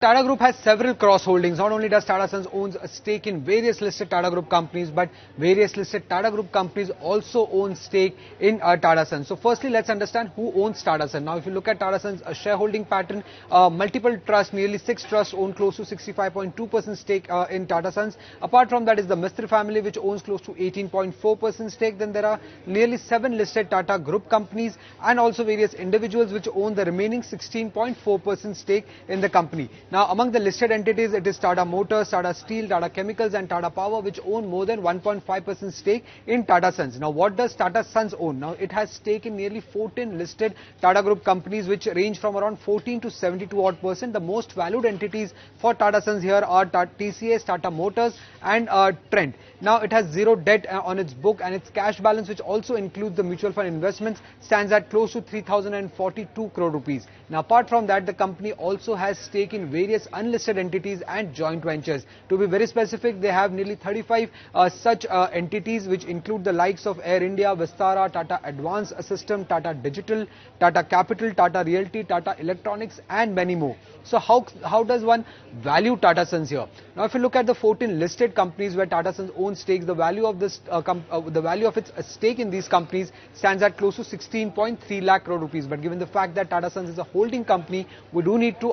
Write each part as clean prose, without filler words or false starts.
Tata Group has several cross-holdings. Not only does Tata Sons owns a stake in various listed Tata Group companies, but various listed Tata Group companies also own stake in Tata Sons. So firstly, let's understand who owns Tata Sons. Now, if you look at Tata Sons' shareholding pattern, multiple trusts, nearly 6 trusts own close to 65.2% stake in Tata Sons. Apart from that is the Mistry family, which owns close to 18.4% stake. Then there are nearly 7 listed Tata Group companies and also various individuals which own the remaining 16.4% stake in the company. Now, among the listed entities, it is Tata Motors, Tata Steel, Tata Chemicals and Tata Power, which own more than 1.5% stake in Tata Sons. Now, what does Tata Sons own? Now, it has stake in nearly 14 listed Tata Group companies, which range from around 14 to 72 odd percent. The most valued entities for Tata Sons here are TCS, Tata Motors and Trent. Now, it has zero debt on its book, and its cash balance, which also includes the mutual fund investments, stands at close to 3,042 crore rupees. Now, apart from that, the company also has stake in various unlisted entities and joint ventures. To be very specific, they have nearly 35 such entities, which include the likes of Air India, Vistara, Tata Advanced System, Tata Digital, Tata Capital, Tata Realty, Tata Electronics and many more. So how does one value Tata Sons here? Now, if you look at the 14 listed companies where Tata Sons owns stakes, the value of this the value of its stake in these companies stands at close to 16.3 lakh crore rupees. But given the fact that Tata Sons is a holding company, we do need to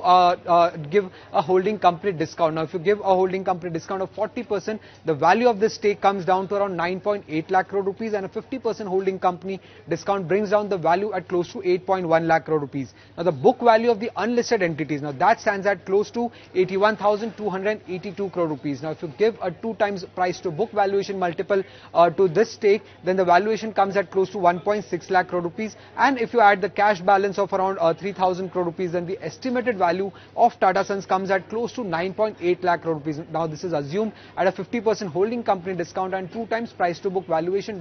give a holding company discount. Now, if you give a holding company discount of 40%, the value of this stake comes down to around 9.8 lakh crore rupees, and a 50% holding company discount brings down the value at close to 8.1 lakh crore rupees. Now, the book value of the unlisted entities, now that stands at close to 81,282 crore rupees. Now, if you give a 2 times price to book valuation multiple to this stake, then the valuation comes at close to 1.6 lakh crore rupees. And if you add the cash balance of around 3,000 crore rupees, then the estimated value of Tata Sons comes at close to 9.8 lakh crore rupees. Now, this is assumed at a 50% holding company discount and 2 times price to book valuation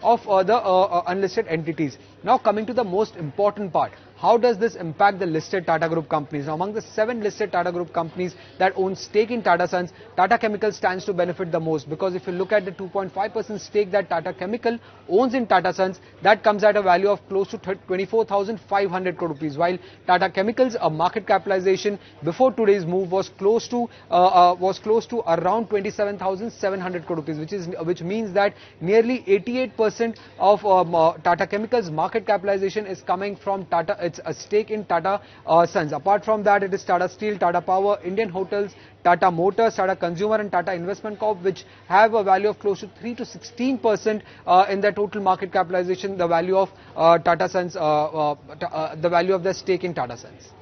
of the unlisted entities. Now, coming to the most important part. How does this impact the listed Tata Group companies? Now, among the 7 listed Tata Group companies that own stake in Tata Sons, Tata Chemicals stands to benefit the most, because if you look at the 2.5% stake that Tata Chemical owns in Tata Sons, that comes at a value of close to 24,500 crore rupees, while Tata Chemicals' market capitalization before today's move was close to around 27,700 crore rupees, which means that nearly 88% of Tata Chemicals' market capitalization is coming from it's a stake in Tata Sons. Apart from that, it is Tata Steel, Tata Power, Indian Hotels, Tata Motors, Tata Consumer and Tata Investment Corp, which have a value of close to 3 to 16% in their total market capitalization, the value of Tata Sons, the value of their stake in Tata Sons.